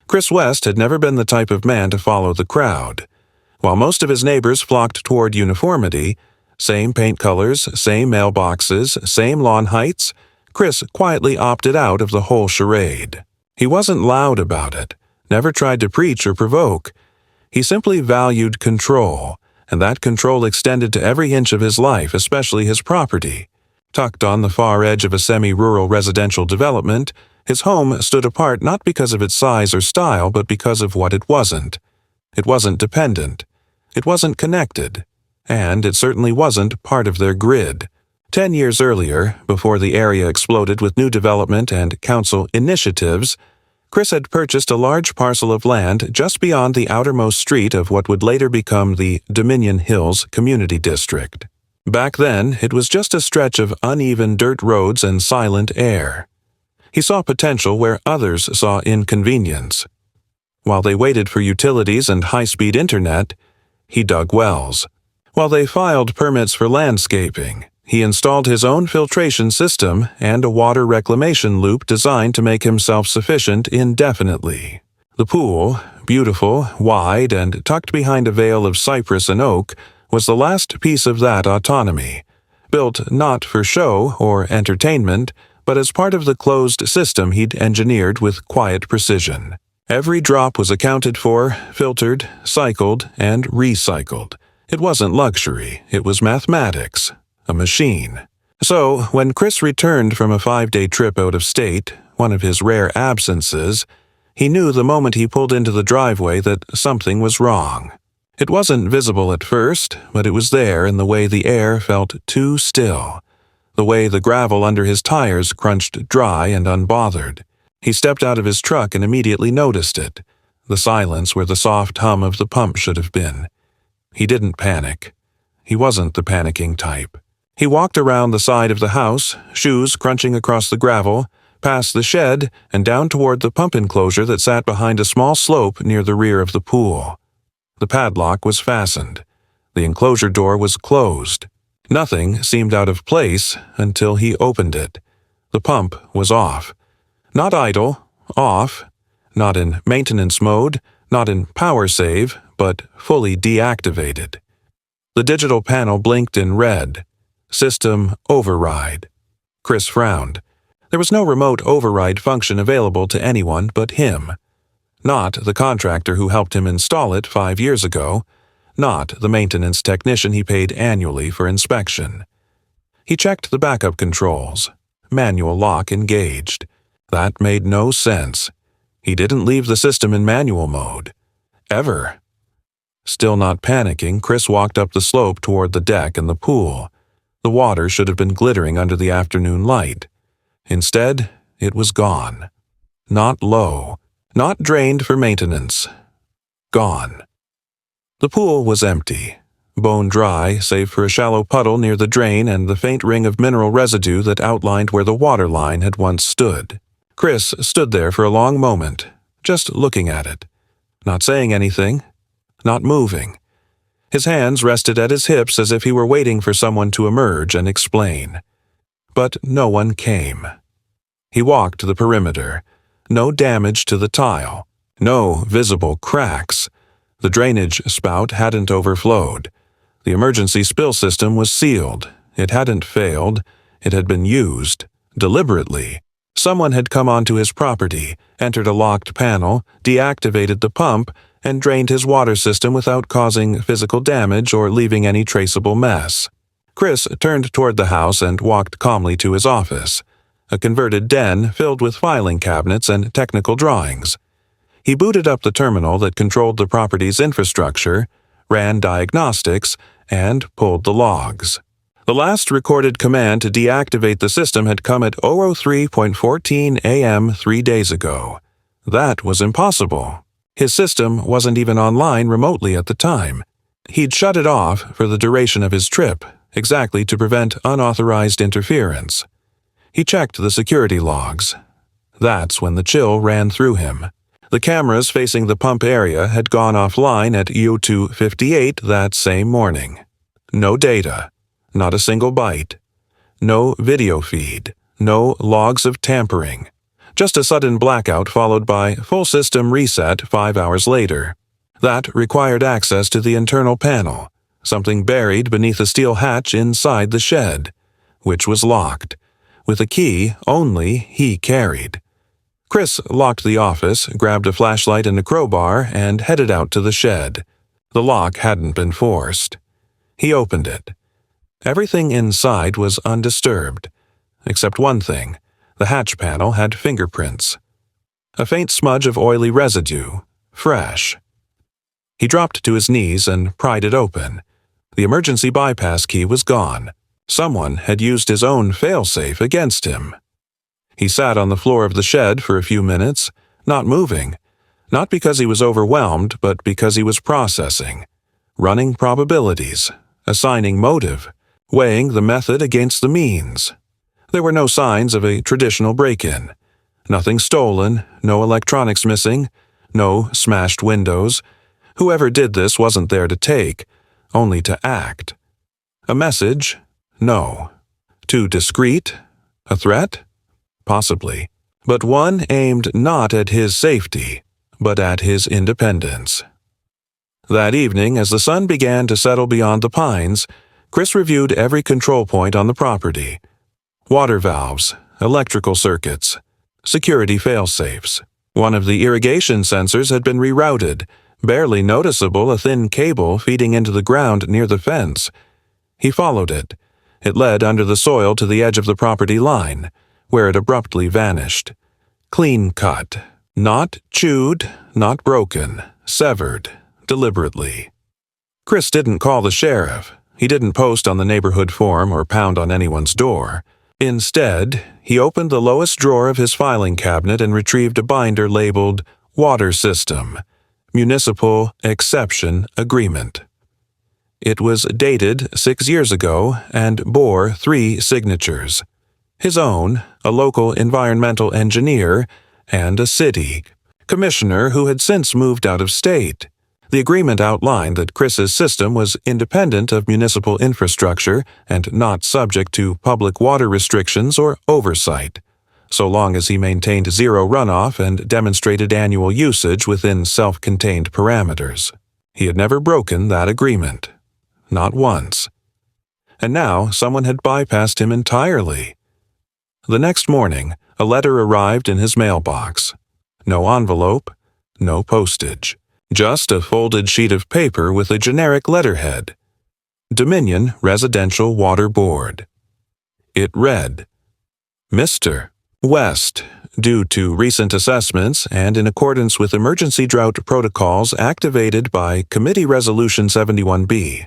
Chris West had never been the type of man to follow the crowd. While most of his neighbors flocked toward uniformity, same paint colors, same mailboxes, same lawn heights, Chris quietly opted out of the whole charade. He wasn't loud about it, never tried to preach or provoke. He simply valued control, and that control extended to every inch of his life, especially his property. Tucked on the far edge of a semi-rural residential development, his home stood apart not because of its size or style, but because of what it wasn't. It wasn't dependent. It wasn't connected. And it certainly wasn't part of their grid. 10 years earlier, before the area exploded with new development and council initiatives, Chris had purchased a large parcel of land just beyond the outermost street of what would later become the Dominion Hills Community District. Back then, it was just a stretch of uneven dirt roads and silent air. He saw potential where others saw inconvenience. While they waited for utilities and high-speed internet, he dug wells. While they filed permits for landscaping, he installed his own filtration system and a water reclamation loop designed to make him self-sufficient indefinitely. The pool, beautiful, wide, and tucked behind a veil of cypress and oak, was the last piece of that autonomy, built not for show or entertainment, but as part of the closed system he'd engineered with quiet precision. Every drop was accounted for, filtered, cycled, and recycled. It wasn't luxury, it was mathematics, a machine. So, when Chris returned from a 5-day trip out of state, one of his rare absences, he knew the moment he pulled into the driveway that something was wrong. It wasn't visible at first, but it was there in the way the air felt too still, the way the gravel under his tires crunched dry and unbothered. He stepped out of his truck and immediately noticed it, the silence where the soft hum of the pump should have been. He didn't panic. He wasn't the panicking type. He walked around the side of the house, shoes crunching across the gravel, past the shed, and down toward the pump enclosure that sat behind a small slope near the rear of the pool. The padlock was fastened. The enclosure door was closed. Nothing seemed out of place until he opened it. The pump was off. Not idle, off. Not in maintenance mode, not in power save, but fully deactivated. The digital panel blinked in red. System override. Chris frowned. There was no remote override function available to anyone but him. Not the contractor who helped him install it 5 years ago. Not the maintenance technician he paid annually for inspection. He checked the backup controls. Manual lock engaged. That made no sense. He didn't leave the system in manual mode. Ever. Still not panicking, Chris walked up the slope toward the deck and the pool. The water should have been glittering under the afternoon light. Instead, it was gone. Not low. Not drained for maintenance. Gone. The pool was empty, bone dry save for a shallow puddle near the drain and the faint ring of mineral residue that outlined where the water line had once stood. Chris stood there for a long moment, just looking at it, not saying anything, not moving. His hands rested at his hips as if he were waiting for someone to emerge and explain. But no one came. He walked the perimeter. No damage to the tile. No visible cracks. The drainage spout hadn't overflowed. The emergency spill system was sealed. It hadn't failed. It had been used. Deliberately. Someone had come onto his property, entered a locked panel, deactivated the pump, and drained his water system without causing physical damage or leaving any traceable mess. Chris turned toward the house and walked calmly to his office. A converted den filled with filing cabinets and technical drawings. He booted up the terminal that controlled the property's infrastructure, ran diagnostics, and pulled the logs. The last recorded command to deactivate the system had come at 0:03:14 a.m. 3 days ago. That was impossible. His system wasn't even online remotely at the time. He'd shut it off for the duration of his trip, exactly to prevent unauthorized interference. He checked the security logs. That's when the chill ran through him. The cameras facing the pump area had gone offline at U2:58 that same morning. No data. Not a single byte. No video feed. No logs of tampering. Just a sudden blackout followed by full system reset 5 hours later. That required access to the internal panel, something buried beneath a steel hatch inside the shed, which was locked, with a key only he carried. Chris locked the office, grabbed a flashlight and a crowbar, and headed out to the shed. The lock hadn't been forced. He opened it. Everything inside was undisturbed, except one thing. The hatch panel had fingerprints. A faint smudge of oily residue, fresh. He dropped to his knees and pried it open. The emergency bypass key was gone. Someone had used his own failsafe against him. He sat on the floor of the shed for a few minutes, not moving, not because he was overwhelmed, but because he was processing, running probabilities, assigning motive, weighing the method against the means. There were no signs of a traditional break-in. Nothing stolen, no electronics missing, no smashed windows. Whoever did this wasn't there to take, only to act. A message? No. Too discreet? A threat? Possibly. But one aimed not at his safety, but at his independence. That evening, as the sun began to settle beyond the pines, Chris reviewed every control point on the property. Water valves, electrical circuits, security fail-safes. One of the irrigation sensors had been rerouted, barely noticeable a thin cable feeding into the ground near the fence. He followed it. It led under the soil to the edge of the property line, where it abruptly vanished. Clean cut. Not chewed, not broken, severed, deliberately. Chris didn't call the sheriff. He didn't post on the neighborhood forum or pound on anyone's door. Instead, he opened the lowest drawer of his filing cabinet and retrieved a binder labeled Water System, Municipal Exception Agreement. It was dated 6 years ago and bore 3 signatures. His own, a local environmental engineer, and a city commissioner who had since moved out of state. The agreement outlined that Chris's system was independent of municipal infrastructure and not subject to public water restrictions or oversight, so long as he maintained zero runoff and demonstrated annual usage within self-contained parameters. He had never broken that agreement. Not once. And now someone had bypassed him entirely. The next morning, a letter arrived in his mailbox. No envelope, no postage. Just a folded sheet of paper with a generic letterhead. Dominion Residential Water Board. It read, Mr. West, due to recent assessments and in accordance with emergency drought protocols activated by Committee Resolution 71B,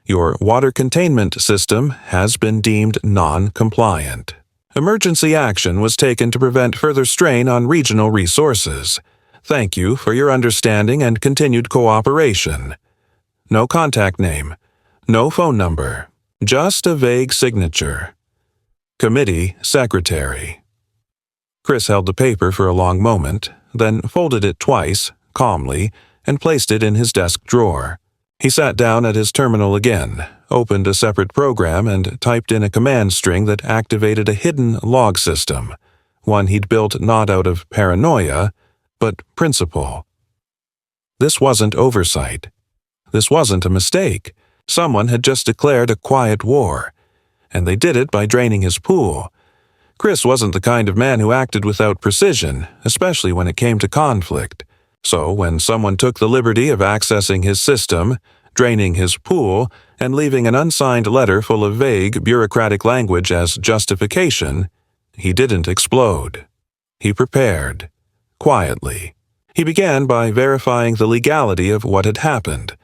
your water containment system has been deemed non-compliant. Emergency action was taken to prevent further strain on regional resources. Thank you for your understanding and continued cooperation. No contact name, no phone number, just a vague signature. Committee Secretary. Chris held the paper for a long moment, then folded it twice, calmly, and placed it in his desk drawer. He sat down at his terminal again, opened a separate program, and typed in a command string that activated a hidden log system, one he'd built not out of paranoia, but principle. This wasn't oversight. This wasn't a mistake. Someone had just declared a quiet war, and they did it by draining his pool. Chris wasn't the kind of man who acted without precision, especially when it came to conflict. So when someone took the liberty of accessing his system, draining his pool, and leaving an unsigned letter full of vague, bureaucratic language as justification, he didn't explode. He prepared. Quietly. He began by verifying the legality of what had happened,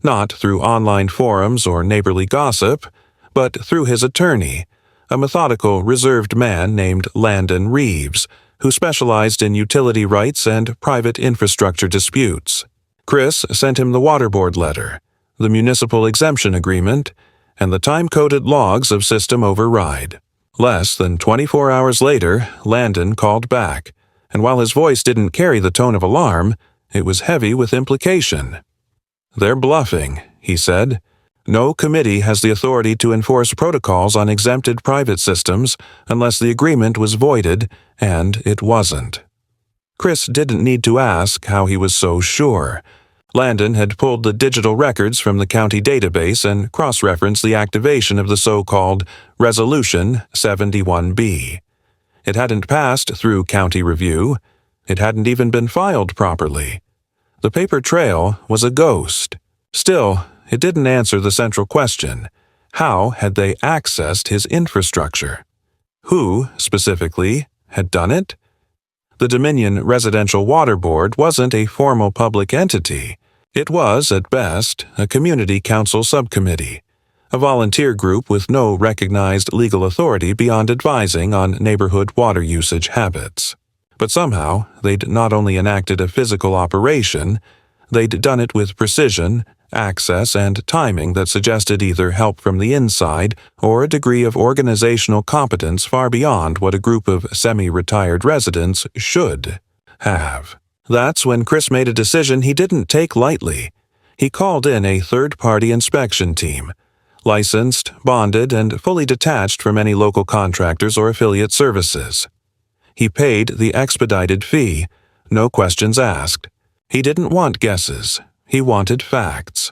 not through online forums or neighborly gossip, but through his attorney, a methodical, reserved man named Landon Reeves, who specialized in utility rights and private infrastructure disputes. Chris sent him the water board letter, the municipal exemption agreement, and the time-coded logs of system override. Less than 24 hours later, Landon called back, and while his voice didn't carry the tone of alarm, it was heavy with implication. They're bluffing, he said. No committee has the authority to enforce protocols on exempted private systems unless the agreement was voided, and it wasn't. Chris didn't need to ask how he was so sure. Landon had pulled the digital records from the county database and cross-referenced the activation of the so-called Resolution 71B. It hadn't passed through county review. It hadn't even been filed properly. The paper trail was a ghost. Still, it didn't answer the central question. How had they accessed his infrastructure? Who, specifically, had done it? The Dominion Residential Water Board wasn't a formal public entity. It was, at best, a community council subcommittee, a volunteer group with no recognized legal authority beyond advising on neighborhood water usage habits. But somehow, they'd not only enacted a physical operation, they'd done it with precision, access, and timing that suggested either help from the inside or a degree of organizational competence far beyond what a group of semi-retired residents should have. That's when Chris made a decision he didn't take lightly. He called in a third-party inspection team, licensed, bonded, and fully detached from any local contractors or affiliate services. He paid the expedited fee, no questions asked. He didn't want guesses. He wanted facts.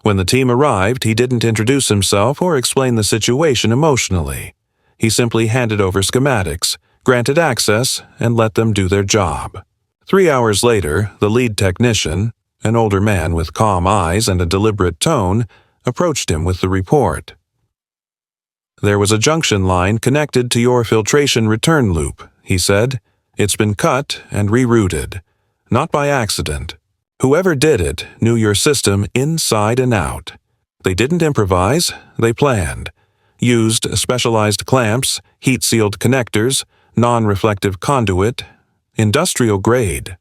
When the team arrived, he didn't introduce himself or explain the situation emotionally. He simply handed over schematics, granted access, and let them do their job. 3 hours later, the lead technician, an older man with calm eyes and a deliberate tone, approached him with the report. "There was a junction line connected to your filtration return loop," he said. "It's been cut and rerouted. Not by accident. Whoever did it knew your system inside and out. They didn't improvise, they planned. Used specialized clamps, heat-sealed connectors, non-reflective conduit, industrial grade."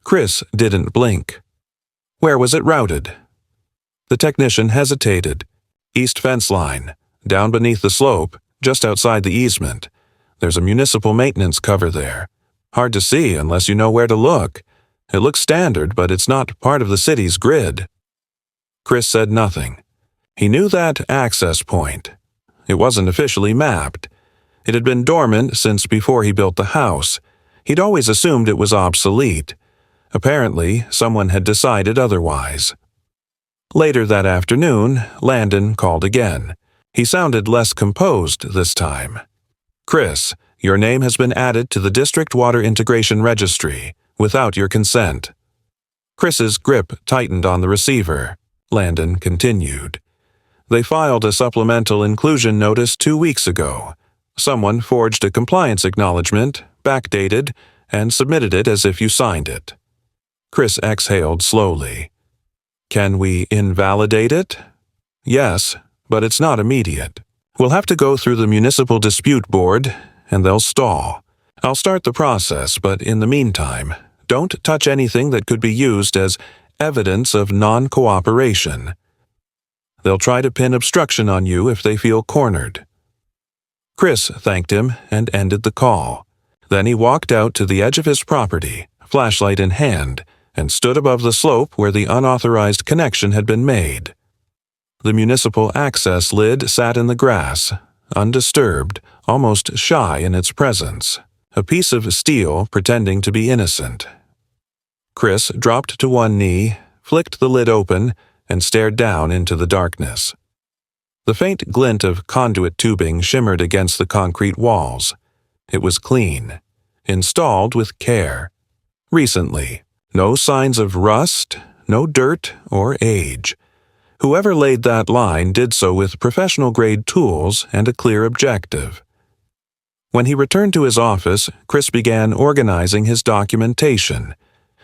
Chris didn't blink. "Where was it routed?" The technician hesitated. "East fence line, down beneath the slope, just outside the easement. There's a municipal maintenance cover there. Hard to see unless you know where to look. It looks standard, but it's not part of the city's grid." Chris said nothing. He knew that access point. It wasn't officially mapped. It had been dormant since before he built the house. He'd always assumed it was obsolete. Apparently, someone had decided otherwise. Later that afternoon, Landon called again. He sounded less composed this time. "Chris, your name has been added to the District Water Integration Registry, without your consent." Chris's grip tightened on the receiver. Landon continued. "They filed a supplemental inclusion notice 2 weeks ago. Someone forged a compliance acknowledgement, backdated, and submitted it as if you signed it." Chris exhaled slowly. "Can we invalidate it?" "Yes, but it's not immediate. We'll have to go through the Municipal Dispute Board, and they'll stall. I'll start the process, but in the meantime, don't touch anything that could be used as evidence of non-cooperation. They'll try to pin obstruction on you if they feel cornered." Chris thanked him and ended the call. Then he walked out to the edge of his property, flashlight in hand, and stood above the slope where the unauthorized connection had been made. The municipal access lid sat in the grass, undisturbed, almost shy in its presence, a piece of steel pretending to be innocent. Chris dropped to one knee, flicked the lid open, and stared down into the darkness. The faint glint of conduit tubing shimmered against the concrete walls. It was clean, installed with care. Recently, no signs of rust, no dirt or age. Whoever laid that line did so with professional-grade tools and a clear objective. When he returned to his office, Chris began organizing his documentation.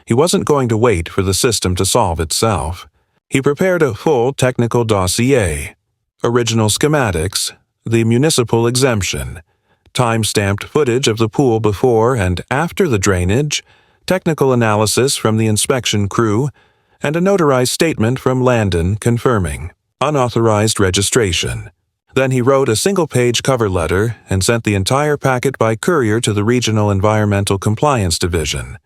He wasn't going to wait for the system to solve itself. He prepared a full technical dossier, original schematics, the municipal exemption, time-stamped footage of the pool before and after the drainage, technical analysis from the inspection crew, and a notarized statement from Landon confirming unauthorized registration. Then he wrote a single-page cover letter and sent the entire packet by courier to the Regional Environmental Compliance Division,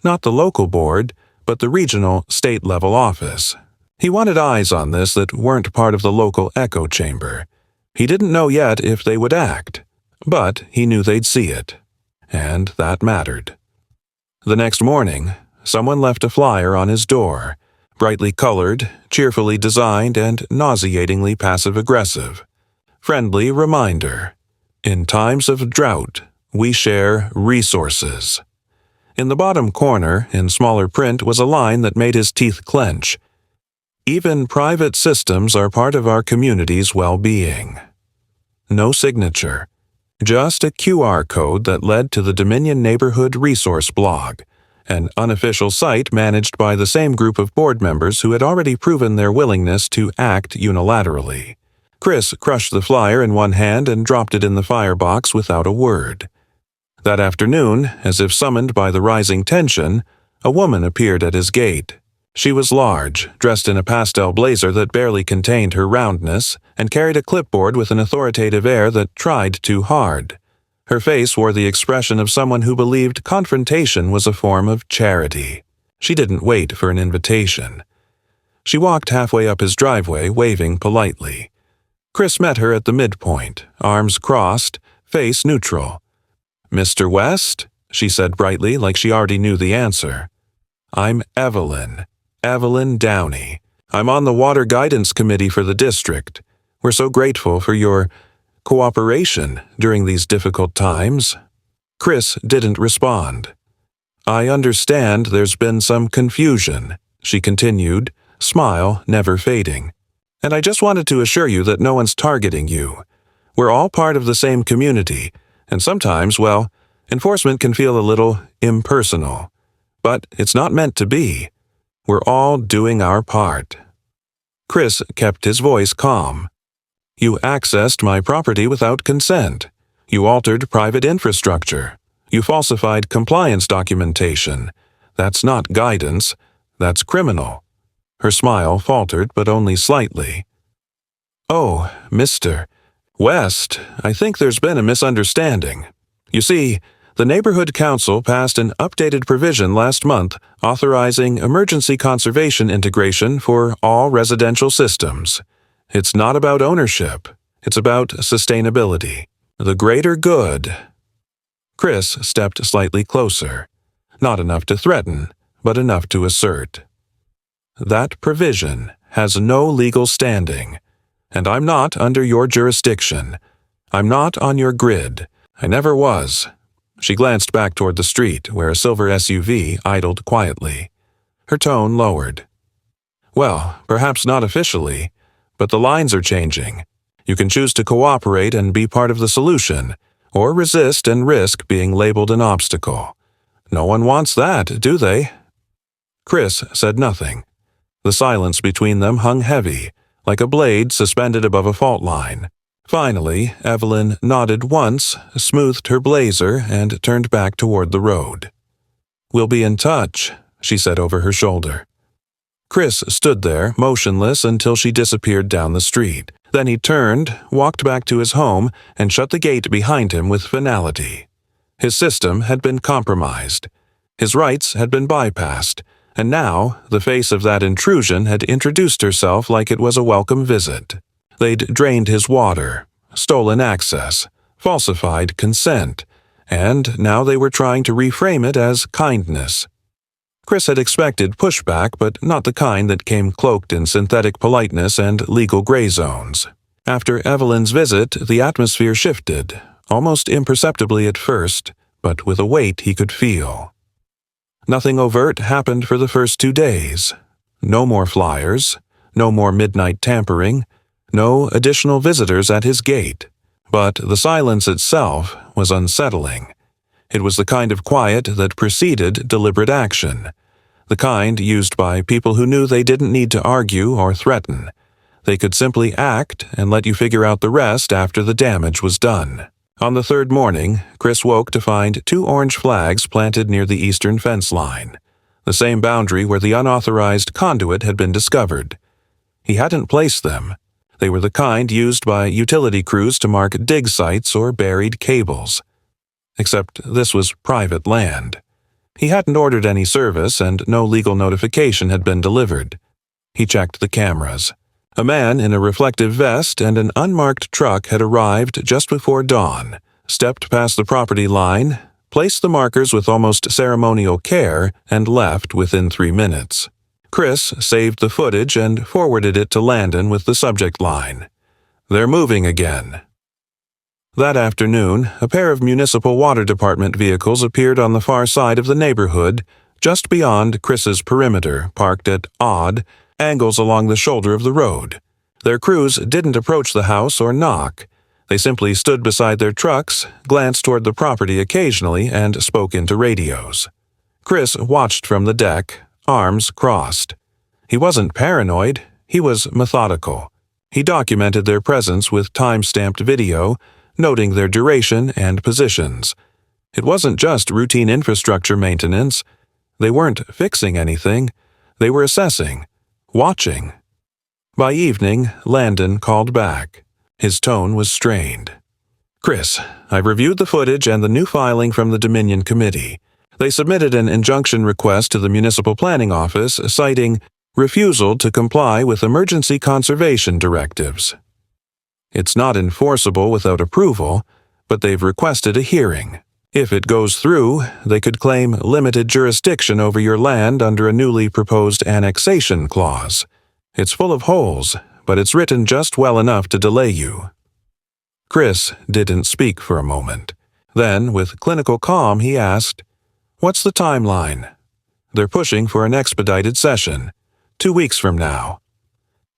not the local board, but the regional state-level office. He wanted eyes on this that weren't part of the local echo chamber. He didn't know yet if they would act, but he knew they'd see it, and that mattered. The next morning, someone left a flyer on his door, brightly colored, cheerfully designed, and nauseatingly passive-aggressive. Friendly reminder. In times of drought, we share resources. In the bottom corner, in smaller print, was a line that made his teeth clench. Even private systems are part of our community's well-being. No signature. Just a QR code that led to the Dominion Neighborhood Resource blog, an unofficial site managed by the same group of board members who had already proven their willingness to act unilaterally. Chris crushed the flyer in one hand and dropped it in the firebox without a word. That afternoon, as if summoned by the rising tension, a woman appeared at his gate. She was large, dressed in a pastel blazer that barely contained her roundness, and carried a clipboard with an authoritative air that tried too hard. Her face wore the expression of someone who believed confrontation was a form of charity. She didn't wait for an invitation. She walked halfway up his driveway, waving politely. Chris met her at the midpoint, arms crossed, face neutral. "Mr. West?" she said brightly, like she already knew the answer. "I'm Evelyn. Evelyn Downey. I'm on the Water Guidance Committee for the district. We're so grateful for your cooperation during these difficult times." Chris didn't respond. "I understand there's been some confusion," she continued, smile never fading. "And I just wanted to assure you that no one's targeting you. We're all part of the same community, and sometimes, well, enforcement can feel a little impersonal. But it's not meant to be. We're all doing our part." Chris kept his voice calm. "You accessed my property without consent. You altered private infrastructure. You falsified compliance documentation. That's not guidance. That's criminal." Her smile faltered, but only slightly. "Oh, Mr. West, I think there's been a misunderstanding. You see, the Neighborhood Council passed an updated provision last month authorizing emergency conservation integration for all residential systems. It's not about ownership. It's about sustainability. The greater good." Chris stepped slightly closer. Not enough to threaten, but enough to assert. "That provision has no legal standing, and I'm not under your jurisdiction. I'm not on your grid. I never was." She glanced back toward the street, where a silver SUV idled quietly. Her tone lowered. "Well, perhaps not officially, but the lines are changing. You can choose to cooperate and be part of the solution, or resist and risk being labeled an obstacle. No one wants that, do they?" Chris said nothing. The silence between them hung heavy, like a blade suspended above a fault line. Finally, Evelyn nodded once, smoothed her blazer, and turned back toward the road. "We'll be in touch," she said over her shoulder. Chris stood there, motionless, until she disappeared down the street. Then he turned, walked back to his home, and shut the gate behind him with finality. His system had been compromised. His rights had been bypassed, and now the face of that intrusion had introduced herself like it was a welcome visit. They'd drained his water, stolen access, falsified consent, and now they were trying to reframe it as kindness. Chris had expected pushback, but not the kind that came cloaked in synthetic politeness and legal gray zones. After Evelyn's visit, the atmosphere shifted, almost imperceptibly at first, but with a weight he could feel. Nothing overt happened for the first 2 days. No more flyers, no more midnight tampering, no additional visitors at his gate. But the silence itself was unsettling. It was the kind of quiet that preceded deliberate action, the kind used by people who knew they didn't need to argue or threaten. They could simply act and let you figure out the rest after the damage was done. On the third morning, Chris woke to find 2 orange flags planted near the eastern fence line, the same boundary where the unauthorized conduit had been discovered. He hadn't placed them. They were the kind used by utility crews to mark dig sites or buried cables. Except this was private land. He hadn't ordered any service and no legal notification had been delivered. He checked the cameras. A man in a reflective vest and an unmarked truck had arrived just before dawn, stepped past the property line, placed the markers with almost ceremonial care, and left within 3 minutes. Chris saved the footage and forwarded it to Landon with the subject line, "They're moving again." That afternoon, a pair of municipal water department vehicles appeared on the far side of the neighborhood, just beyond Chris's perimeter, parked at odd angles along the shoulder of the road. Their crews didn't approach the house or knock. They simply stood beside their trucks, glanced toward the property occasionally, and spoke into radios. Chris watched from the deck, arms crossed. He wasn't paranoid, he was methodical. He documented their presence with time-stamped video, noting their duration and positions. It wasn't just routine infrastructure maintenance. They weren't fixing anything. They were assessing, watching. By evening, Landon called back. His tone was strained. "Chris, I've reviewed the footage and the new filing from the Dominion Committee. They submitted an injunction request to the Municipal Planning Office citing refusal to comply with emergency conservation directives. It's not enforceable without approval, but they've requested a hearing. If it goes through, they could claim limited jurisdiction over your land under a newly proposed annexation clause. It's full of holes, but it's written just well enough to delay you." Chris didn't speak for a moment. Then, with clinical calm, he asked, "What's the timeline?" "They're pushing for an expedited session. 2 weeks from now."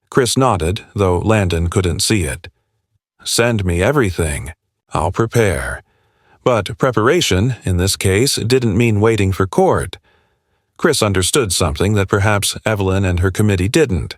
Chris nodded, though Landon couldn't see it. "Send me everything. I'll prepare." But preparation, in this case, didn't mean waiting for court. Chris understood something that perhaps Evelyn and her committee didn't.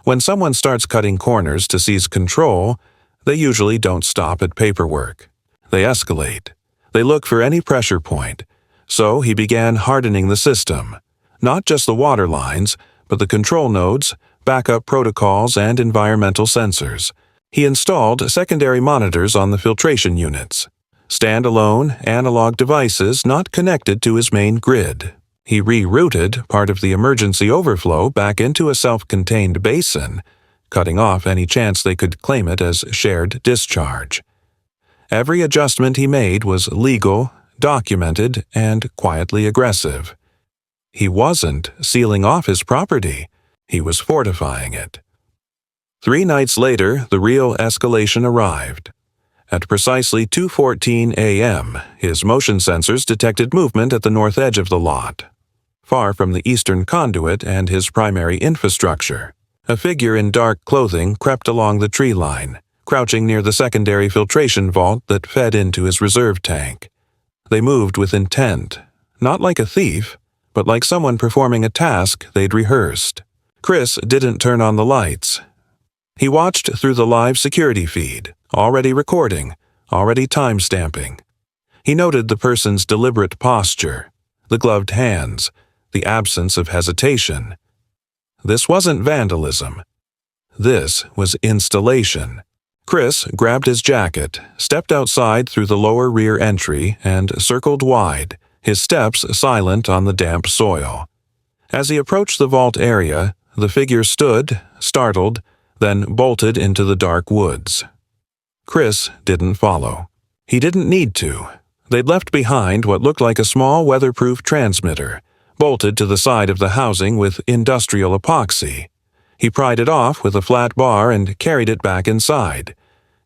When someone starts cutting corners to seize control, they usually don't stop at paperwork. They escalate. They look for any pressure point. So he began hardening the system. Not just the water lines, but the control nodes, backup protocols, and environmental sensors. He installed secondary monitors on the filtration units. Standalone, analog devices not connected to his main grid. He rerouted part of the emergency overflow back into a self-contained basin, cutting off any chance they could claim it as shared discharge. Every adjustment he made was legal, documented, and quietly aggressive. He wasn't sealing off his property. He was fortifying it. 3 nights later, the real escalation arrived. At precisely 2:14 a.m., his motion sensors detected movement at the north edge of the lot, far from the eastern conduit and his primary infrastructure. A figure in dark clothing crept along the tree line, crouching near the secondary filtration vault that fed into his reserve tank. They moved with intent, not like a thief, but like someone performing a task they'd rehearsed. Chris didn't turn on the lights. He watched through the live security feed, already recording, already time-stamping. He noted the person's deliberate posture, the gloved hands, the absence of hesitation. This wasn't vandalism. This was installation. Chris grabbed his jacket, stepped outside through the lower rear entry, and circled wide, his steps silent on the damp soil. As he approached the vault area, the figure stood, startled, then bolted into the dark woods. Chris didn't follow. He didn't need to. They'd left behind what looked like a small weatherproof transmitter, bolted to the side of the housing with industrial epoxy. He pried it off with a flat bar and carried it back inside.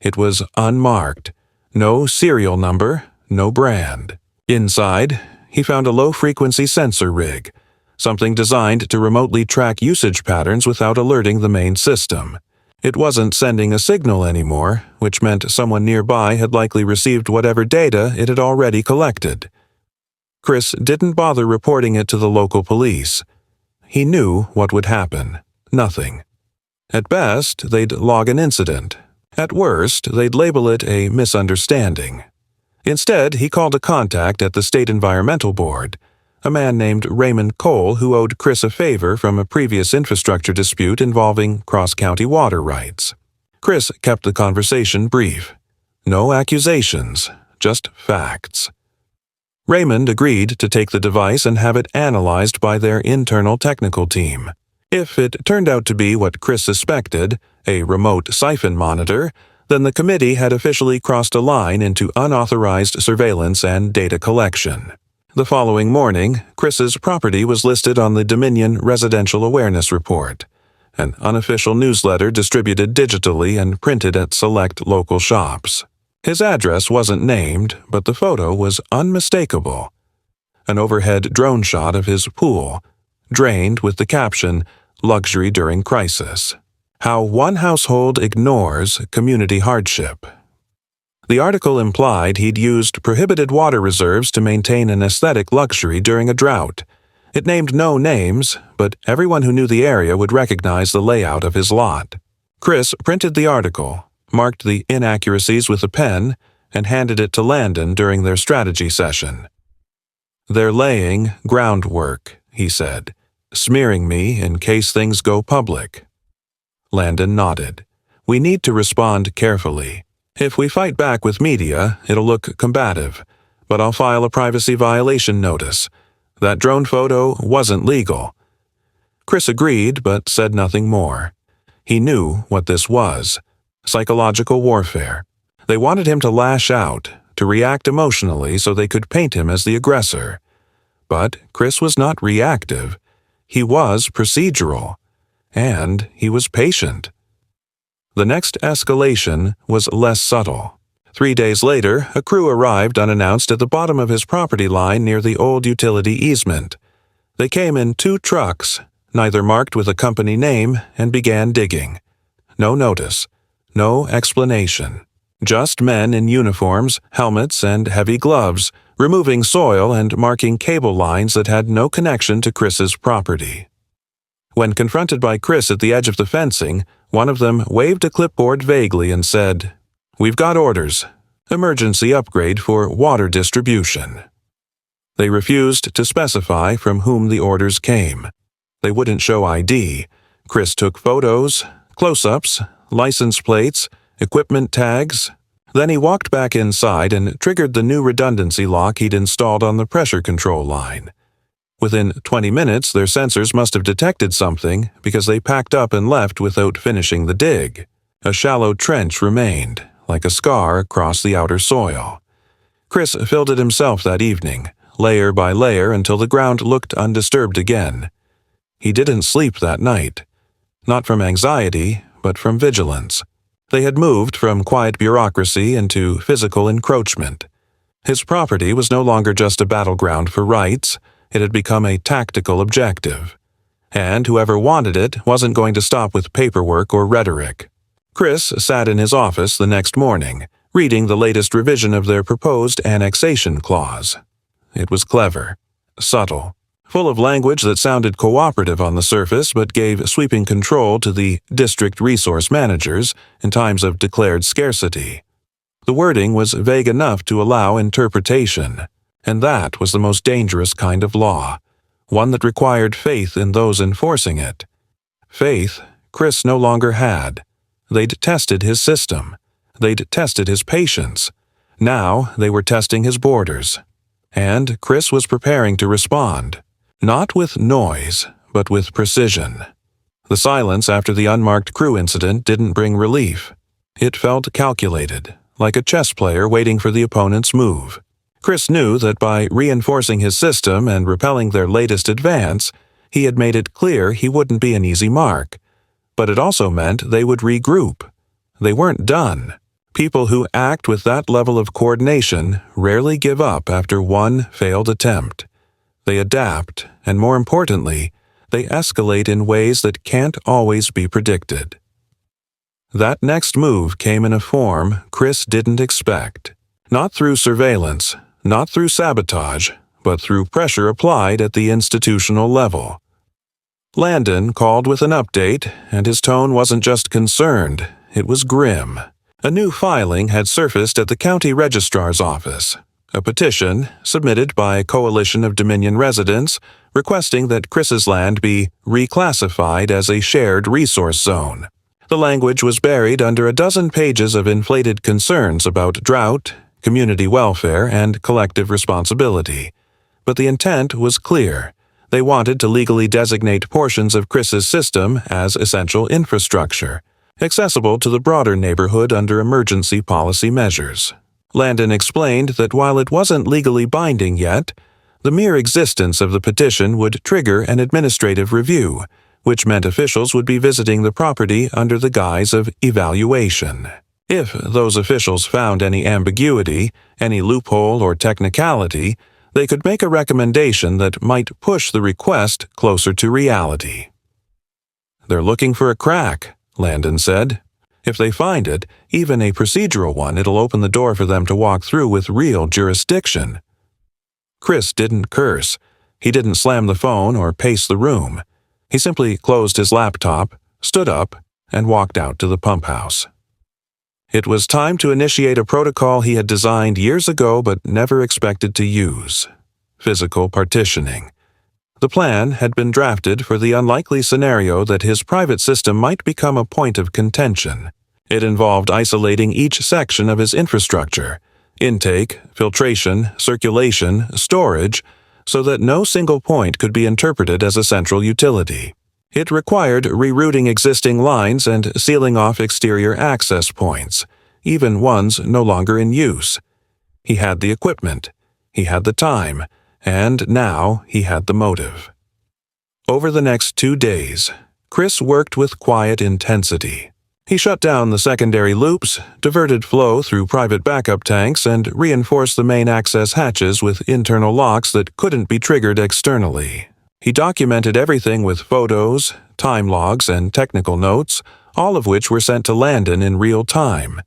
It was unmarked. No serial number, no brand. Inside, he found a low-frequency sensor rig, something designed to remotely track usage patterns without alerting the main system. It wasn't sending a signal anymore, which meant someone nearby had likely received whatever data it had already collected. Chris didn't bother reporting it to the local police. He knew what would happen. Nothing. At best, they'd log an incident. At worst, they'd label it a misunderstanding. Instead, he called a contact at the State Environmental Board, a man named Raymond Cole who owed Chris a favor from a previous infrastructure dispute involving cross-county water rights. Chris kept the conversation brief. No accusations, just facts. Raymond agreed to take the device and have it analyzed by their internal technical team. If it turned out to be what Chris suspected, a remote siphon monitor, then the committee had officially crossed a line into unauthorized surveillance and data collection. The following morning, Chris's property was listed on the Dominion Residential Awareness Report, an unofficial newsletter distributed digitally and printed at select local shops. His address wasn't named, but the photo was unmistakable. An overhead drone shot of his pool, drained with the caption, "Luxury During Crisis. How One Household Ignores Community Hardship." The article implied he'd used prohibited water reserves to maintain an aesthetic luxury during a drought. It named no names, but everyone who knew the area would recognize the layout of his lot. Chris printed the article, marked the inaccuracies with a pen, and handed it to Landon during their strategy session. "They're laying groundwork," he said, "smearing me in case things go public." Landon nodded. "We need to respond carefully. If we fight back with media, it'll look combative, but I'll file a privacy violation notice. That drone photo wasn't legal." Chris agreed, but said nothing more. He knew what this was: psychological warfare. They wanted him to lash out, to react emotionally so they could paint him as the aggressor. But Chris was not reactive. He was procedural. And he was patient. The next escalation was less subtle. 3 days later, a crew arrived unannounced at the bottom of his property line near the old utility easement. They came in 2 trucks, neither marked with a company name, and began digging. No notice, no explanation. Just men in uniforms, helmets, and heavy gloves, removing soil and marking cable lines that had no connection to Chris's property. When confronted by Chris at the edge of the fencing, one of them waved a clipboard vaguely and said, "We've got orders. Emergency upgrade for water distribution." They refused to specify from whom the orders came. They wouldn't show ID. Chris took photos, close-ups, license plates, equipment tags. Then he walked back inside and triggered the new redundancy lock he'd installed on the pressure control line. Within 20 minutes, their sensors must have detected something because they packed up and left without finishing the dig. A shallow trench remained, like a scar across the outer soil. Chris filled it himself that evening, layer by layer until the ground looked undisturbed again. He didn't sleep that night. Not from anxiety, but from vigilance. They had moved from quiet bureaucracy into physical encroachment. His property was no longer just a battleground for rights. It had become a tactical objective. And whoever wanted it wasn't going to stop with paperwork or rhetoric. Chris sat in his office the next morning, reading the latest revision of their proposed annexation clause. It was clever, subtle, full of language that sounded cooperative on the surface but gave sweeping control to the district resource managers in times of declared scarcity. The wording was vague enough to allow interpretation. And that was the most dangerous kind of law, one that required faith in those enforcing it. Faith Chris no longer had. They'd tested his system. They'd tested his patience. Now they were testing his borders. And Chris was preparing to respond, not with noise, but with precision. The silence after the unmarked crew incident didn't bring relief. It felt calculated, like a chess player waiting for the opponent's move. Chris knew that by reinforcing his system and repelling their latest advance, he had made it clear he wouldn't be an easy mark. But it also meant they would regroup. They weren't done. People who act with that level of coordination rarely give up after one failed attempt. They adapt, and more importantly, they escalate in ways that can't always be predicted. That next move came in a form Chris didn't expect. Not through surveillance, not through sabotage, but through pressure applied at the institutional level. Landon called with an update, and his tone wasn't just concerned, it was grim. A new filing had surfaced at the county registrar's office, a petition submitted by a coalition of Dominion residents requesting that Chris's land be reclassified as a shared resource zone. The language was buried under a dozen pages of inflated concerns about drought, community welfare, and collective responsibility. But the intent was clear. They wanted to legally designate portions of Chris's system as essential infrastructure, accessible to the broader neighborhood under emergency policy measures. Landon explained that while it wasn't legally binding yet, the mere existence of the petition would trigger an administrative review, which meant officials would be visiting the property under the guise of evaluation. If those officials found any ambiguity, any loophole or technicality, they could make a recommendation that might push the request closer to reality. "They're looking for a crack," Landon said. "If they find it, even a procedural one, it'll open the door for them to walk through with real jurisdiction." Chris didn't curse. He didn't slam the phone or pace the room. He simply closed his laptop, stood up, and walked out to the pump house. It was time to initiate a protocol he had designed years ago but never expected to use: physical partitioning. The plan had been drafted for the unlikely scenario that his private system might become a point of contention. It involved isolating each section of his infrastructure: intake, filtration, circulation, storage, so that no single point could be interpreted as a central utility. It required rerouting existing lines and sealing off exterior access points, even ones no longer in use. He had the equipment, he had the time, and now he had the motive. Over the next 2 days, Chris worked with quiet intensity. He shut down the secondary loops, diverted flow through private backup tanks, and reinforced the main access hatches with internal locks that couldn't be triggered externally. He documented everything with photos, time logs, and technical notes, all of which were sent to Landon in real time.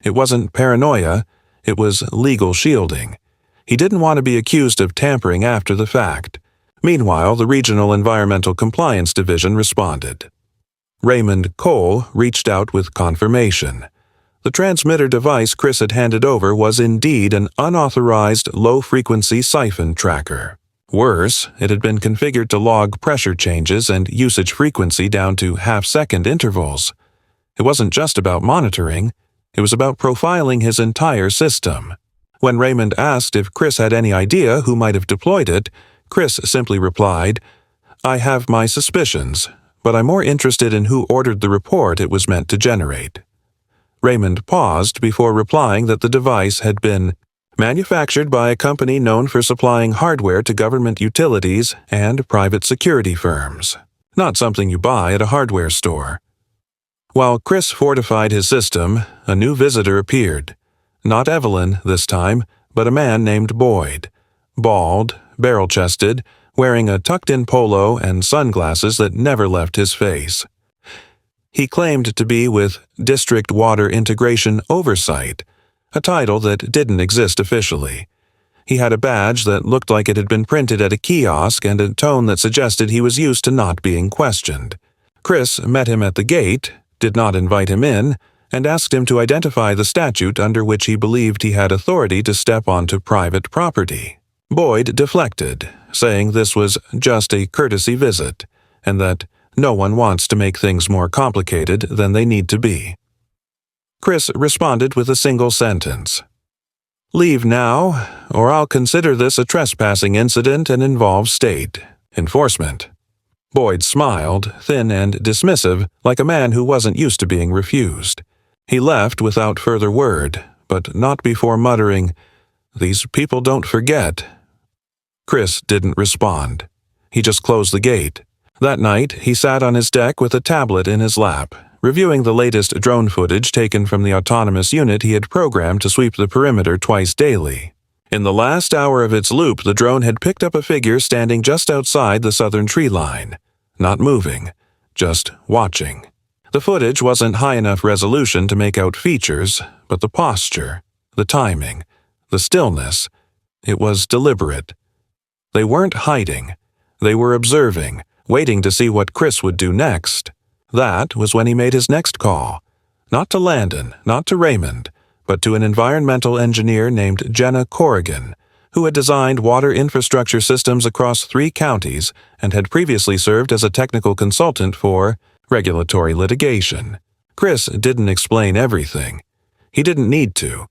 It wasn't paranoia, it was legal shielding. He didn't want to be accused of tampering after the fact. Meanwhile, the Regional Environmental Compliance Division responded. Raymond Cole reached out with confirmation. The transmitter device Chris had handed over was indeed an unauthorized low-frequency siphon tracker. Worse, it had been configured to log pressure changes and usage frequency down to half-second intervals. It wasn't just about monitoring, it was about profiling his entire system. When Raymond asked if Chris had any idea who might have deployed it, Chris simply replied, "I have my suspicions, but I'm more interested in who ordered the report it was meant to generate." Raymond paused before replying that the device had been manufactured by a company known for supplying hardware to government utilities and private security firms. Not something you buy at a hardware store. While Chris fortified his system, a new visitor appeared. Not Evelyn this time, but a man named Boyd. Bald, barrel-chested, wearing a tucked-in polo and sunglasses that never left his face. He claimed to be with District Water Integration Oversight, a title that didn't exist officially. He had a badge that looked like it had been printed at a kiosk and a tone that suggested he was used to not being questioned. Chris met him at the gate, did not invite him in, and asked him to identify the statute under which he believed he had authority to step onto private property. Boyd deflected, saying this was just a courtesy visit, and that no one wants to make things more complicated than they need to be. Chris responded with a single sentence. "Leave now, or I'll consider this a trespassing incident and involve state enforcement." Boyd smiled, thin and dismissive, like a man who wasn't used to being refused. He left without further word, but not before muttering, "These people don't forget." Chris didn't respond. He just closed the gate. That night, he sat on his deck with a tablet in his lap, reviewing the latest drone footage taken from the autonomous unit he had programmed to sweep the perimeter twice daily. In the last hour of its loop, the drone had picked up a figure standing just outside the southern tree line. Not moving, just watching. The footage wasn't high enough resolution to make out features, but the posture, the timing, the stillness, it was deliberate. They weren't hiding. They were observing, waiting to see what Chris would do next. That was when he made his next call. Not to Landon, not to Raymond, but to an environmental engineer named Jenna Corrigan, who had designed water infrastructure systems across 3 counties and had previously served as a technical consultant for regulatory litigation. Chris didn't explain everything. He didn't need to.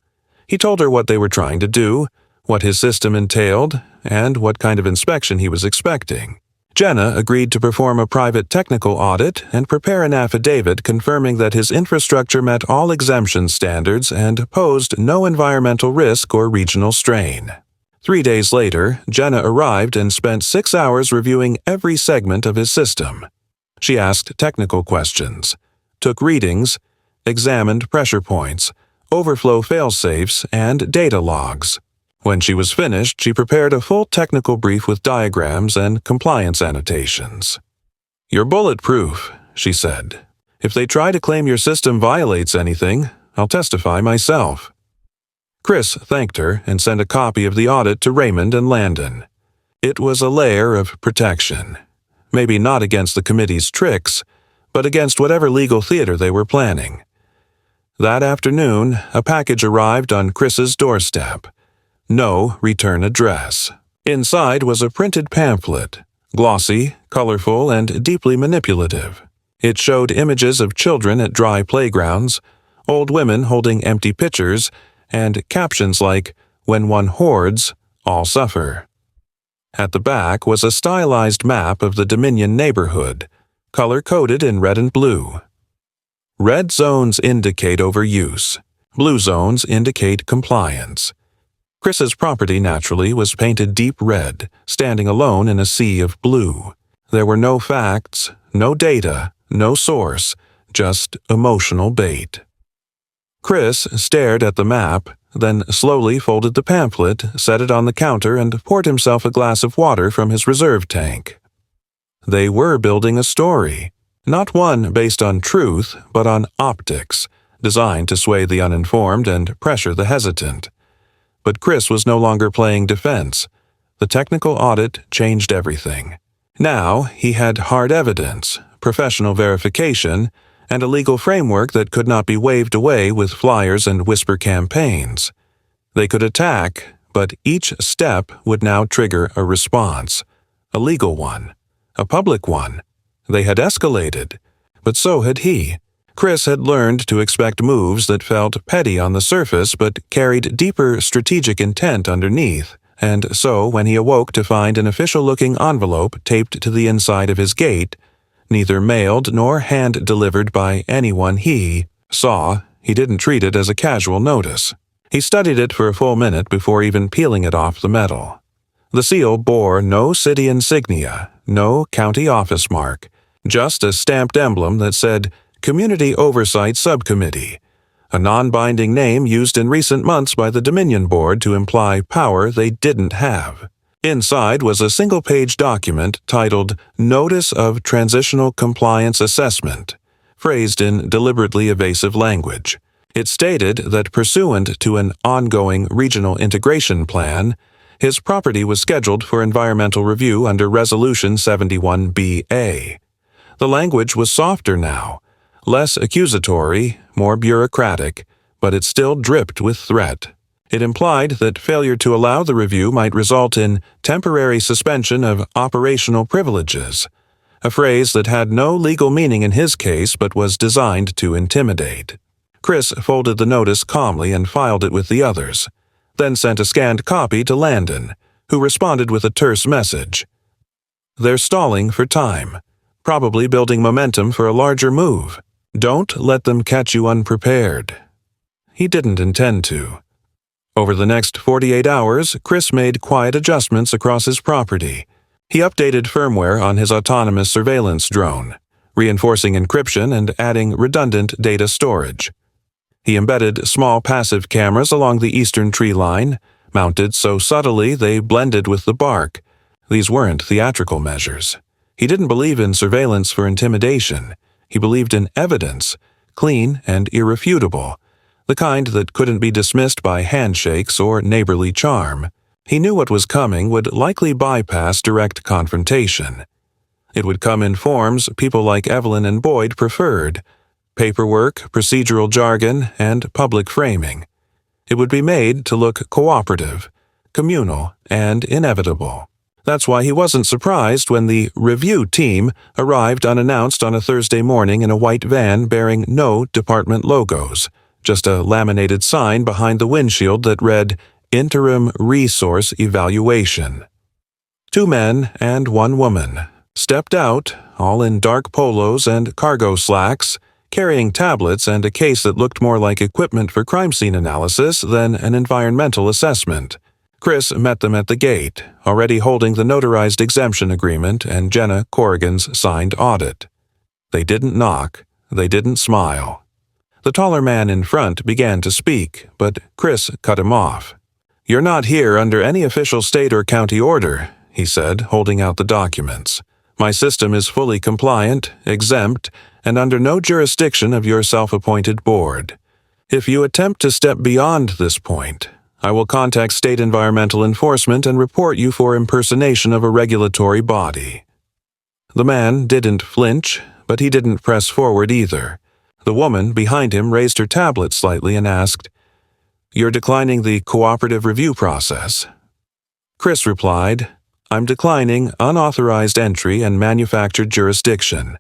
He told her what they were trying to do, what his system entailed, and what kind of inspection he was expecting. Jenna agreed to perform a private technical audit and prepare an affidavit confirming that his infrastructure met all exemption standards and posed no environmental risk or regional strain. 3 days later, Jenna arrived and spent 6 hours reviewing every segment of his system. She asked technical questions, took readings, examined pressure points, overflow failsafes, and data logs. When she was finished, she prepared a full technical brief with diagrams and compliance annotations. "You're bulletproof," she said. "If they try to claim your system violates anything, I'll testify myself." Chris thanked her and sent a copy of the audit to Raymond and Landon. It was a layer of protection. Maybe not against the committee's tricks, but against whatever legal theater they were planning. That afternoon, a package arrived on Chris's doorstep. No return address. Inside was a printed pamphlet, glossy, colorful, and deeply manipulative. It showed images of children at dry playgrounds, old women holding empty pitchers, and captions like, "When one hoards, all suffer." At the back was a stylized map of the Dominion neighborhood, color-coded in red and blue. Red zones indicate overuse. Blue zones indicate compliance. Chris's property, naturally, was painted deep red, standing alone in a sea of blue. There were no facts, no data, no source, just emotional bait. Chris stared at the map, then slowly folded the pamphlet, set it on the counter, and poured himself a glass of water from his reserve tank. They were building a story, not one based on truth, but on optics, designed to sway the uninformed and pressure the hesitant. But Chris was no longer playing defense. The technical audit changed everything. Now he had hard evidence, professional verification, and a legal framework that could not be waved away with flyers and whisper campaigns. They could attack, but each step would now trigger a response. A legal one. A public one. They had escalated, but so had he. Chris had learned to expect moves that felt petty on the surface but carried deeper strategic intent underneath, and so when he awoke to find an official-looking envelope taped to the inside of his gate, neither mailed nor hand-delivered by anyone he saw, he didn't treat it as a casual notice. He studied it for a full minute before even peeling it off the metal. The seal bore no city insignia, no county office mark, just a stamped emblem that said Community Oversight Subcommittee, a non-binding name used in recent months by the Dominion Board to imply power they didn't have. Inside was a single-page document titled Notice of Transitional Compliance Assessment, phrased in deliberately evasive language. It stated that pursuant to an ongoing regional integration plan, his property was scheduled for environmental review under Resolution 71BA. The language was softer now, less accusatory, more bureaucratic, but it still dripped with threat. It implied that failure to allow the review might result in temporary suspension of operational privileges, a phrase that had no legal meaning in his case but was designed to intimidate. Chris folded the notice calmly and filed it with the others, then sent a scanned copy to Landon, who responded with a terse message. "They're stalling for time, probably building momentum for a larger move. Don't let them catch you unprepared." He didn't intend to. Over the next 48 hours, Chris made quiet adjustments across his property. He updated firmware on his autonomous surveillance drone, reinforcing encryption and adding redundant data storage. He embedded small passive cameras along the eastern tree line, mounted so subtly they blended with the bark. These weren't theatrical measures. He didn't believe in surveillance for intimidation. He believed in evidence, clean and irrefutable, the kind that couldn't be dismissed by handshakes or neighborly charm. He knew what was coming would likely bypass direct confrontation. It would come in forms people like Evelyn and Boyd preferred: paperwork, procedural jargon, and public framing. It would be made to look cooperative, communal, and inevitable. That's why he wasn't surprised when the review team arrived unannounced on a Thursday morning in a white van bearing no department logos, just a laminated sign behind the windshield that read, Interim Resource Evaluation. 2 men and 1 woman, stepped out, all in dark polos and cargo slacks, carrying tablets and a case that looked more like equipment for crime scene analysis than an environmental assessment. Chris met them at the gate, already holding the notarized exemption agreement and Jenna Corrigan's signed audit. They didn't knock. They didn't smile. The taller man in front began to speak, but Chris cut him off. "You're not here under any official state or county order," he said, holding out the documents. "My system is fully compliant, exempt, and under no jurisdiction of your self-appointed board. If you attempt to step beyond this point, I will contact state environmental enforcement and report you for impersonation of a regulatory body." The man didn't flinch, but he didn't press forward either. The woman behind him raised her tablet slightly and asked, "You're declining the cooperative review process?" Chris replied, "I'm declining unauthorized entry and manufactured jurisdiction.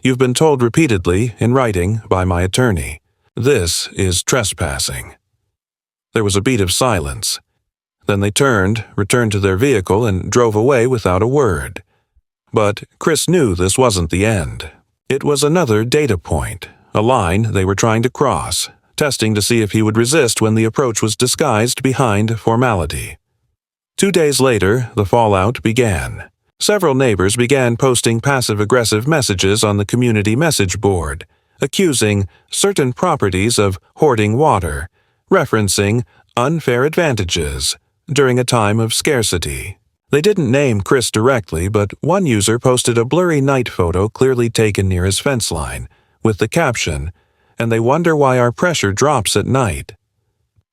You've been told repeatedly, in writing, by my attorney. This is trespassing." There was a beat of silence. Then they returned to their vehicle, and drove away without a word. But Chris knew this wasn't the end. It was another data point, a line they were trying to cross, testing to see if he would resist when the approach was disguised behind formality. 2 days later, the fallout began. Several neighbors began posting passive-aggressive messages on the community message board, accusing certain properties of hoarding water, referencing unfair advantages during a time of scarcity. They didn't name Chris directly, but one user posted a blurry night photo clearly taken near his fence line, with the caption, "And they wonder why our pressure drops at night."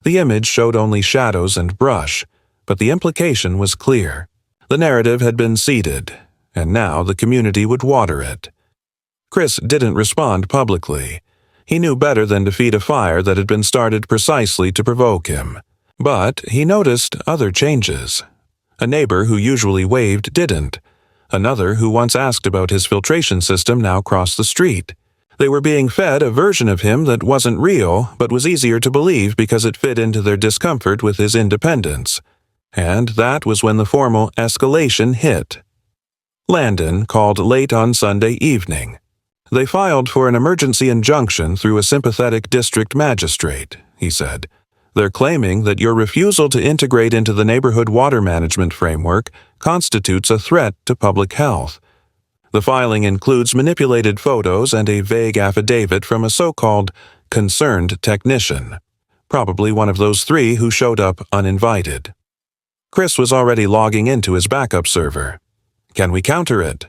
The image showed only shadows and brush, but the implication was clear. The narrative had been seeded, and now the community would water it. Chris didn't respond publicly. He knew better than to feed a fire that had been started precisely to provoke him. But he noticed other changes. A neighbor who usually waved didn't. Another who once asked about his filtration system now crossed the street. They were being fed a version of him that wasn't real, but was easier to believe because it fit into their discomfort with his independence. And that was when the formal escalation hit. Landon called late on Sunday evening. "They filed for an emergency injunction through a sympathetic district magistrate," he said. "They're claiming that your refusal to integrate into the neighborhood water management framework constitutes a threat to public health. The filing includes manipulated photos and a vague affidavit from a so-called concerned technician, probably one of those 3 who showed up uninvited." Chris was already logging into his backup server. "Can we counter it?"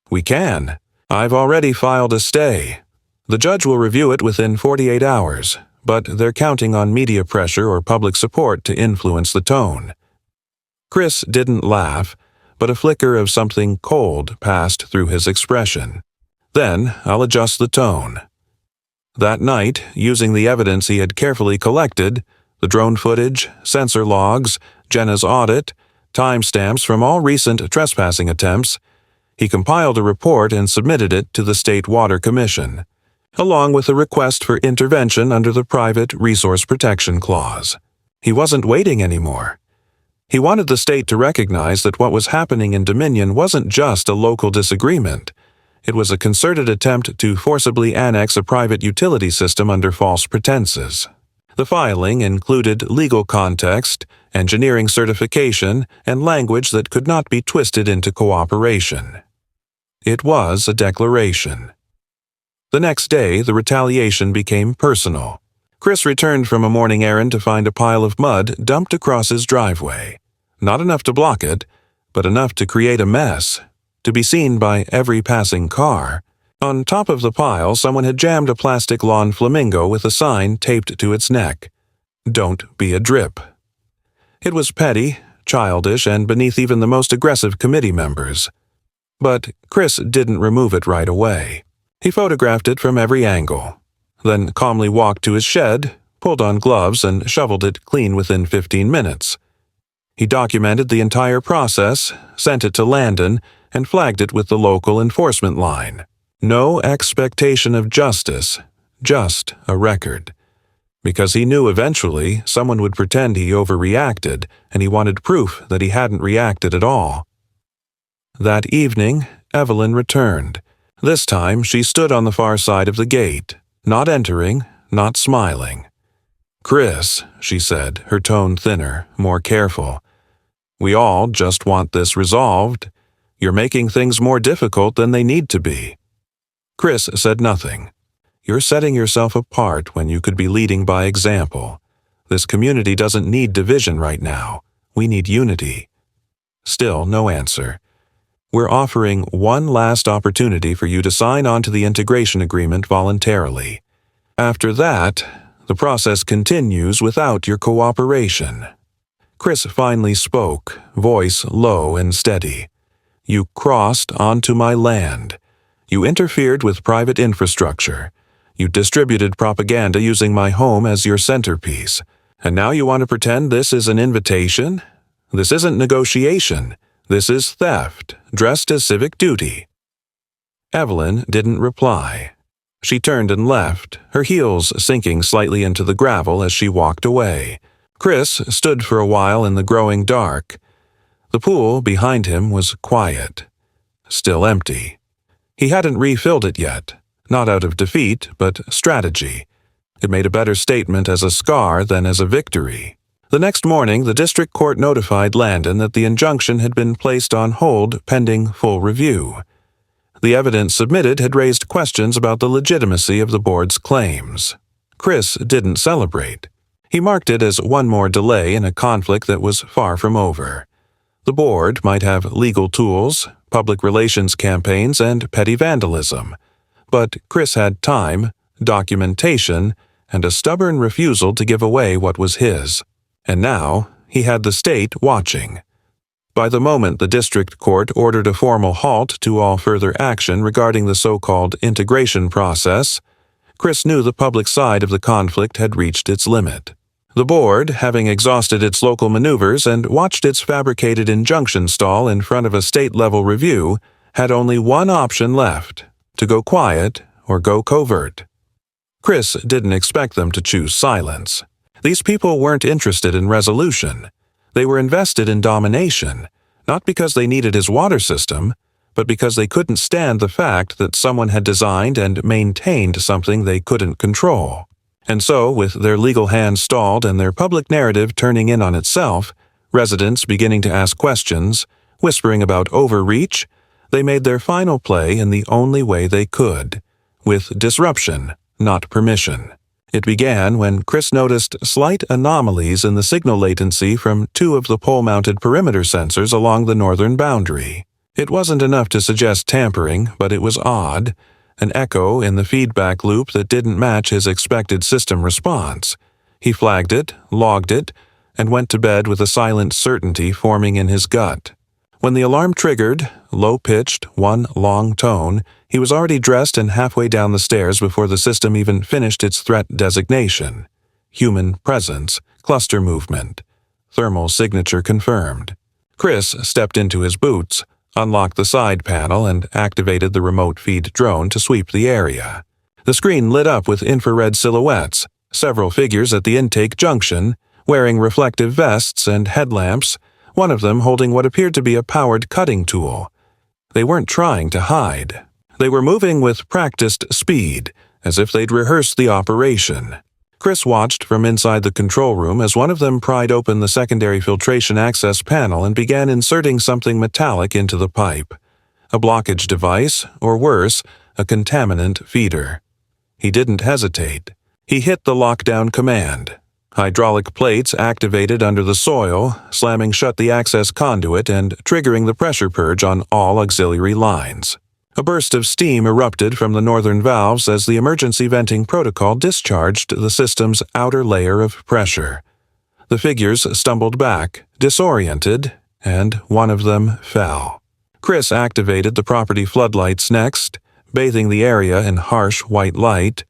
"We can. I've already filed a stay. The judge will review it within 48 hours, but they're counting on media pressure or public support to influence the tone." Chris didn't laugh, but a flicker of something cold passed through his expression. "Then I'll adjust the tone." That night, using the evidence he had carefully collected, the drone footage, sensor logs, Jenna's audit, timestamps from all recent trespassing attempts, he compiled a report and submitted it to the State Water Commission, along with a request for intervention under the Private Resource Protection Clause. He wasn't waiting anymore. He wanted the state to recognize that what was happening in Dominion wasn't just a local disagreement. It was a concerted attempt to forcibly annex a private utility system under false pretenses. The filing included legal context, engineering certification, and language that could not be twisted into cooperation. It was a declaration. The next day, the retaliation became personal. Chris returned from a morning errand to find a pile of mud dumped across his driveway. Not enough to block it, but enough to create a mess, to be seen by every passing car. On top of the pile, someone had jammed a plastic lawn flamingo with a sign taped to its neck. "Don't be a drip." It was petty, childish, and beneath even the most aggressive committee members. But Chris didn't remove it right away. He photographed it from every angle, then calmly walked to his shed, pulled on gloves, and shoveled it clean within 15 minutes. He documented the entire process, sent it to Landon, and flagged it with the local enforcement line. No expectation of justice, just a record. Because he knew eventually someone would pretend he overreacted, and he wanted proof that he hadn't reacted at all. That evening, Evelyn returned. This time she stood on the far side of the gate, not entering, not smiling. "Chris," she said, her tone thinner, more careful. "We all just want this resolved. You're making things more difficult than they need to be." Chris said nothing. "You're setting yourself apart when you could be leading by example. This community doesn't need division right now. We need unity." Still no answer. "We're offering one last opportunity for you to sign on to the integration agreement voluntarily. After that, the process continues without your cooperation." Chris finally spoke, voice low and steady. "You crossed onto my land. You interfered with private infrastructure. You distributed propaganda using my home as your centerpiece. And now you want to pretend this is an invitation? This isn't negotiation. This is theft, dressed as civic duty." Evelyn didn't reply. She turned and left, her heels sinking slightly into the gravel as she walked away. Chris stood for a while in the growing dark. The pool behind him was quiet, still empty. He hadn't refilled it yet, not out of defeat, but strategy. It made a better statement as a scar than as a victory. The next morning, the district court notified Landon that the injunction had been placed on hold pending full review. The evidence submitted had raised questions about the legitimacy of the board's claims. Chris didn't celebrate. He marked it as one more delay in a conflict that was far from over. The board might have legal tools, public relations campaigns, and petty vandalism. But Chris had time, documentation, and a stubborn refusal to give away what was his. And now he had the state watching. By the moment the district court ordered a formal halt to all further action regarding the so-called integration process, Chris knew the public side of the conflict had reached its limit. The board, having exhausted its local maneuvers and watched its fabricated injunction stall in front of a state-level review, had only one option left: to go quiet or go covert. Chris didn't expect them to choose silence. These people weren't interested in resolution. They were invested in domination, not because they needed his water system, but because they couldn't stand the fact that someone had designed and maintained something they couldn't control. And so, with their legal hands stalled and their public narrative turning in on itself, residents beginning to ask questions, whispering about overreach, they made their final play in the only way they could, with disruption, not permission. It began when Chris noticed slight anomalies in the signal latency from two of the pole-mounted perimeter sensors along the northern boundary. It wasn't enough to suggest tampering, but it was odd, an echo in the feedback loop that didn't match his expected system response. He flagged it, logged it, and went to bed with a silent certainty forming in his gut. When the alarm triggered, low-pitched, one long tone, he was already dressed and halfway down the stairs before the system even finished its threat designation. Human presence, cluster movement, thermal signature confirmed. Chris stepped into his boots, unlocked the side panel, and activated the remote feed drone to sweep the area. The screen lit up with infrared silhouettes, several figures at the intake junction, wearing reflective vests and headlamps, one of them holding what appeared to be a powered cutting tool. They weren't trying to hide. They were moving with practiced speed, as if they'd rehearsed the operation. Chris watched from inside the control room as one of them pried open the secondary filtration access panel and began inserting something metallic into the pipe. A blockage device, or worse, a contaminant feeder. He didn't hesitate. He hit the lockdown command. Hydraulic plates activated under the soil, slamming shut the access conduit and triggering the pressure purge on all auxiliary lines. A burst of steam erupted from the northern valves as the emergency venting protocol discharged the system's outer layer of pressure. The figures stumbled back, disoriented, and one of them fell. Chris activated the property floodlights next, bathing the area in harsh white light.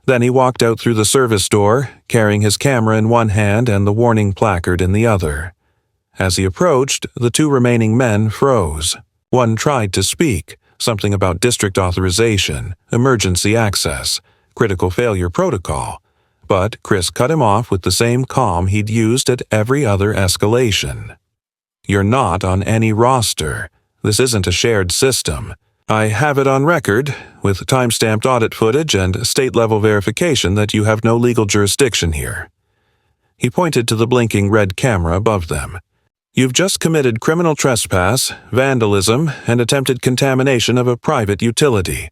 Then he walked out through the service door, carrying his camera in one hand and the warning placard in the other. As he approached, the two remaining men froze. One tried to speak, something about district authorization, emergency access, critical failure protocol, but Chris cut him off with the same calm he'd used at every other escalation. "You're not on any roster. This isn't a shared system. I have it on record, with time-stamped audit footage and state-level verification that you have no legal jurisdiction here." He pointed to the blinking red camera above them. "You've just committed criminal trespass, vandalism, and attempted contamination of a private utility."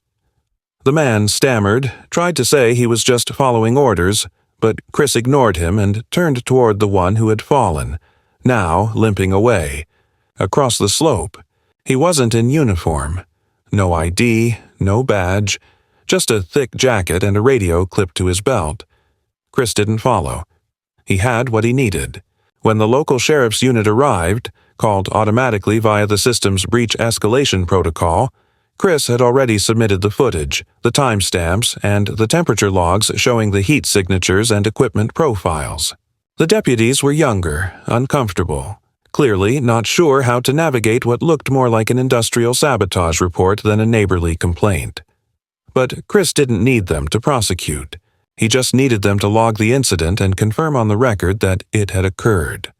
The man stammered, tried to say he was just following orders, but Chris ignored him and turned toward the one who had fallen, now limping away. Across the slope. He wasn't in uniform. No ID, no badge, just a thick jacket and a radio clipped to his belt. Chris didn't follow. He had what he needed. When the local sheriff's unit arrived, called automatically via the system's breach escalation protocol, Chris had already submitted the footage, the timestamps, and the temperature logs showing the heat signatures and equipment profiles. The deputies were younger, uncomfortable, clearly not sure how to navigate what looked more like an industrial sabotage report than a neighborly complaint. But Chris didn't need them to prosecute. He just needed them to log the incident and confirm on the record that it had occurred.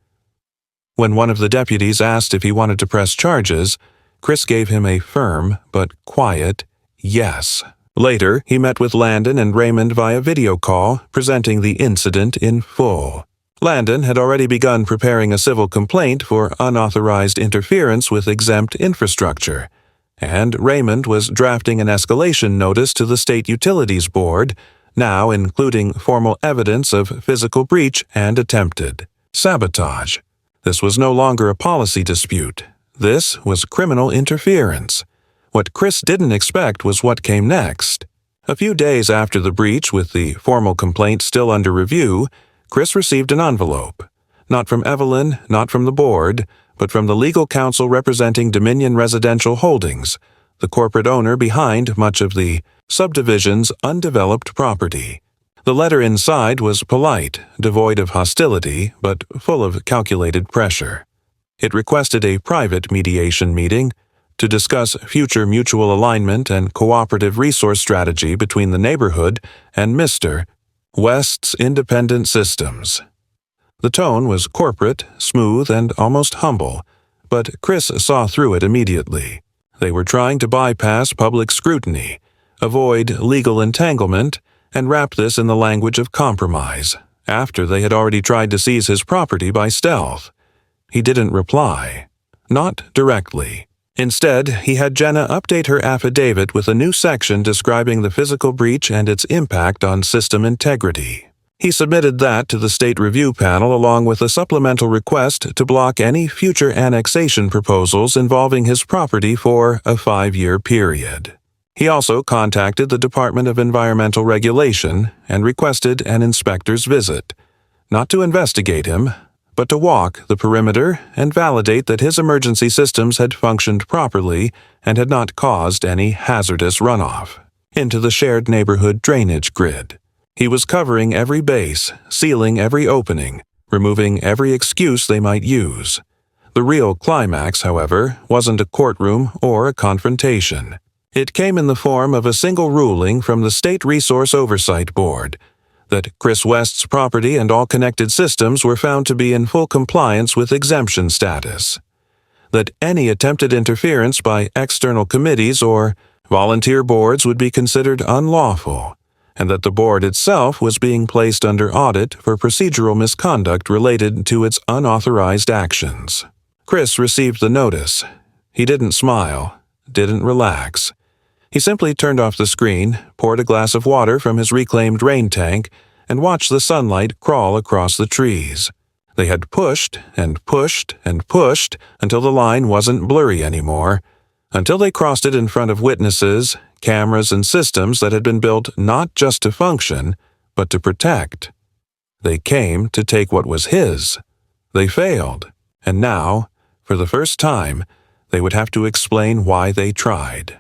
When one of the deputies asked if he wanted to press charges, Chris gave him a firm but quiet yes. Later, he met with Landon and Raymond via video call, presenting the incident in full. Landon had already begun preparing a civil complaint for unauthorized interference with exempt infrastructure, and Raymond was drafting an escalation notice to the State Utilities Board, now including formal evidence of physical breach and attempted sabotage. This was no longer a policy dispute. This was criminal interference. What Chris didn't expect was what came next. A few days after the breach, with the formal complaint still under review, Chris received an envelope. Not from Evelyn, not from the board, but from the legal counsel representing Dominion Residential Holdings, the corporate owner behind much of the subdivision's undeveloped property. The letter inside was polite, devoid of hostility, but full of calculated pressure. It requested a private mediation meeting to discuss future mutual alignment and cooperative resource strategy between the neighborhood and Mr. West's Independent Systems. The tone was corporate, smooth, and almost humble, but Chris saw through it immediately. They were trying to bypass public scrutiny, avoid legal entanglement, and wrap this in the language of compromise, after they had already tried to seize his property by stealth. He didn't reply. Not directly. Instead, he had Jenna update her affidavit with a new section describing the physical breach and its impact on system integrity. He submitted that to the state review panel along with a supplemental request to block any future annexation proposals involving his property for a 5-year period. He also contacted the Department of Environmental Regulation and requested an inspector's visit, not to investigate him, but to walk the perimeter and validate that his emergency systems had functioned properly and had not caused any hazardous runoff into the shared neighborhood drainage grid. He was covering every base, sealing every opening, removing every excuse they might use. The real climax, however, wasn't a courtroom or a confrontation. It came in the form of a single ruling from the State Resource Oversight Board that Chris West's property and all connected systems were found to be in full compliance with exemption status, that any attempted interference by external committees or volunteer boards would be considered unlawful, and that the board itself was being placed under audit for procedural misconduct related to its unauthorized actions. Chris received the notice. He didn't smile, didn't relax. He simply turned off the screen, poured a glass of water from his reclaimed rain tank, and watched the sunlight crawl across the trees. They had pushed and pushed and pushed until the line wasn't blurry anymore, until they crossed it in front of witnesses, cameras, and systems that had been built not just to function, but to protect. They came to take what was his. They failed, and now, for the first time, they would have to explain why they tried.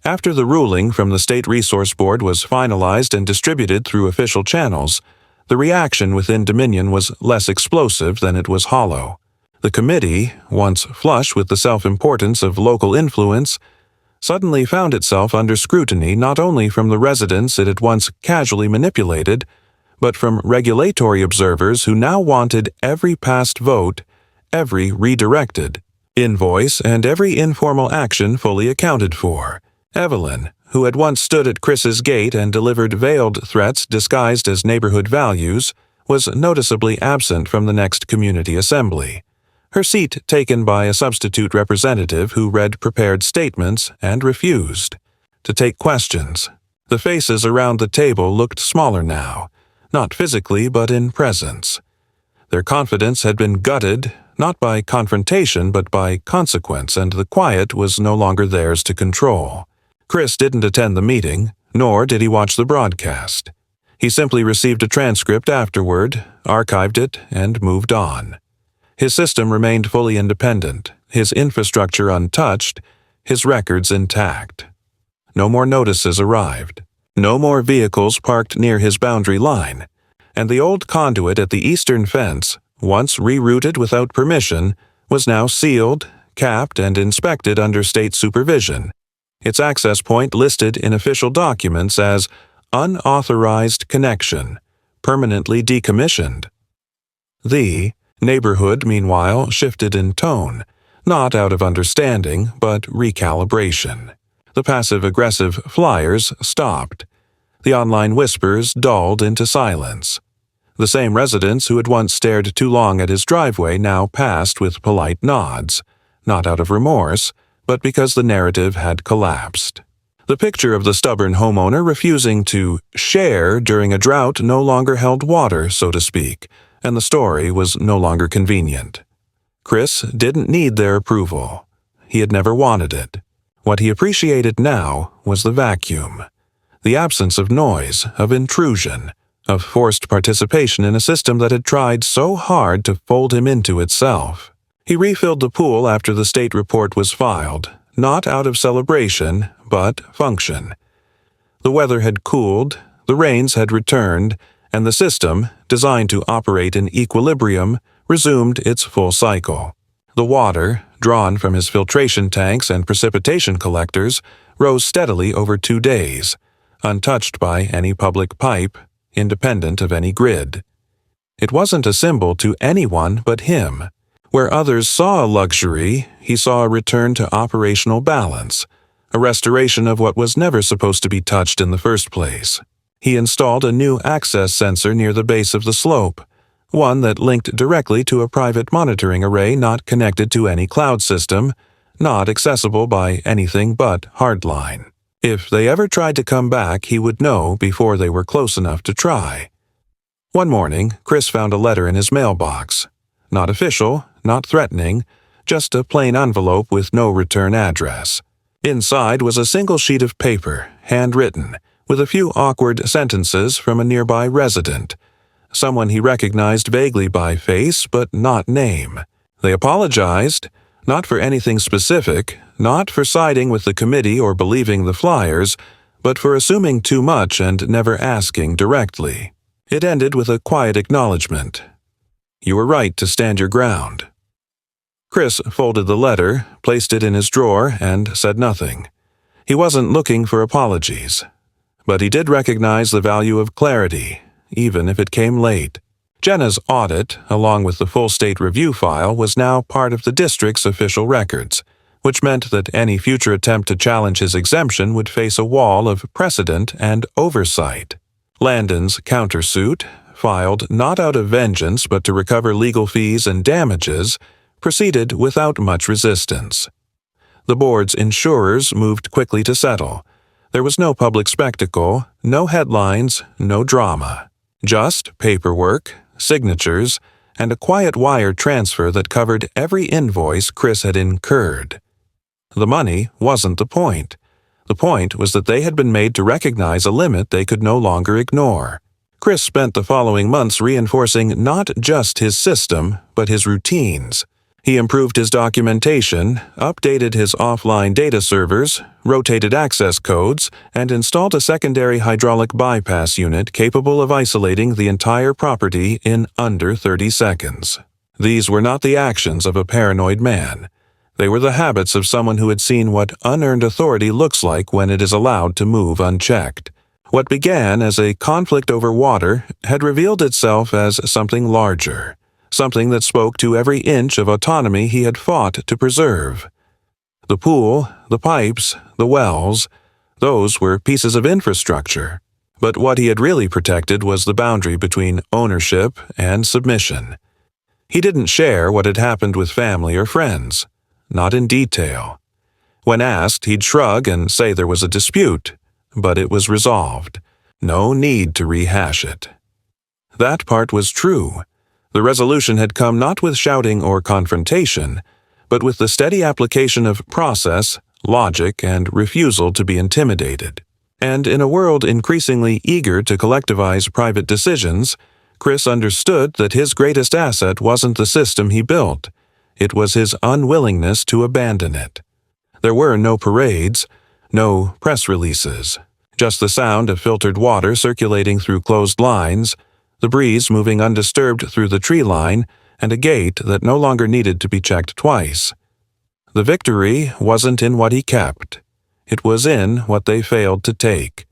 After the ruling from the State Resource Board was finalized and distributed through official channels, the reaction within Dominion was less explosive than it was hollow. The committee, once flush with the self-importance of local influence, suddenly found itself under scrutiny not only from the residents it had once casually manipulated, but from regulatory observers who now wanted every past vote, every redirected, Invoice and every informal action fully accounted for. Evelyn, who had once stood at Chris's gate and delivered veiled threats disguised as neighborhood values, was noticeably absent from the next community assembly, her seat taken by a substitute representative who read prepared statements and refused to take questions. The faces around the table looked smaller now, not physically but in presence. Their confidence had been gutted, not by confrontation but by consequence, and the quiet was no longer theirs to control. Chris didn't attend the meeting, nor did he watch the broadcast. He simply received a transcript afterward, archived it, and moved on. His system remained fully independent, his infrastructure untouched, his records intact. No more notices arrived. No more vehicles parked near his boundary line, and the old conduit at the eastern fence, once rerouted without permission, was now sealed, capped, and inspected under state supervision, its access point listed in official documents as unauthorized connection, permanently decommissioned. The neighborhood, meanwhile, shifted in tone, not out of understanding, but recalibration. The passive-aggressive flyers stopped. The online whispers dulled into silence. The same residents who had once stared too long at his driveway now passed with polite nods, not out of remorse, but because the narrative had collapsed. The picture of the stubborn homeowner refusing to share during a drought no longer held water, so to speak, and the story was no longer convenient. Chris didn't need their approval. He had never wanted it. What he appreciated now was the vacuum, the absence of noise, of intrusion, of forced participation in a system that had tried so hard to fold him into itself. He refilled the pool after the state report was filed, not out of celebration, but function. The weather had cooled, the rains had returned, and the system, designed to operate in equilibrium, resumed its full cycle. The water, drawn from his filtration tanks and precipitation collectors, rose steadily over 2 days, untouched by any public pipe, independent of any grid. It wasn't a symbol to anyone but him. Where others saw a luxury, he saw a return to operational balance, a restoration of what was never supposed to be touched in the first place. He installed a new access sensor near the base of the slope, one that linked directly to a private monitoring array not connected to any cloud system, not accessible by anything but hardline. If they ever tried to come back, he would know before they were close enough to try. One morning, Chris found a letter in his mailbox. Not official, not threatening, just a plain envelope with no return address. Inside was a single sheet of paper, handwritten, with a few awkward sentences from a nearby resident, someone he recognized vaguely by face but not name. They apologized, not for anything specific, not for siding with the committee or believing the flyers, but for assuming too much and never asking directly. It ended with a quiet acknowledgement. You were right to stand your ground. Chris folded the letter, placed it in his drawer, and said nothing. He wasn't looking for apologies, but he did recognize the value of clarity, even if it came late. Jenna's audit, along with the full state review file, was now part of the district's official records, which meant that any future attempt to challenge his exemption would face a wall of precedent and oversight. Landon's countersuit, filed not out of vengeance but to recover legal fees and damages, proceeded without much resistance. The board's insurers moved quickly to settle. There was no public spectacle, no headlines, no drama. Just paperwork, signatures, and a quiet wire transfer that covered every invoice Chris had incurred. The money wasn't the point. The point was that they had been made to recognize a limit they could no longer ignore. Chris spent the following months reinforcing not just his system, but his routines. He improved his documentation, updated his offline data servers, rotated access codes, and installed a secondary hydraulic bypass unit capable of isolating the entire property in under 30 seconds. These were not the actions of a paranoid man. They were the habits of someone who had seen what unearned authority looks like when it is allowed to move unchecked. What began as a conflict over water had revealed itself as something larger. something that spoke to every inch of autonomy he had fought to preserve. The pool, the pipes, the wells, those were pieces of infrastructure. But what he had really protected was the boundary between ownership and submission. He didn't share what had happened with family or friends, not in detail. When asked, he'd shrug and say there was a dispute, but it was resolved. No need to rehash it. That part was true. The resolution had come not with shouting or confrontation, but with the steady application of process, logic, and refusal to be intimidated. And in a world increasingly eager to collectivize private decisions, Chris understood that his greatest asset wasn't the system he built. It was his unwillingness to abandon it. There were no parades, no press releases, just the sound of filtered water circulating through closed lines, the breeze moving undisturbed through the tree line, and a gate that no longer needed to be checked twice. The victory wasn't in what he kept. It was in what they failed to take.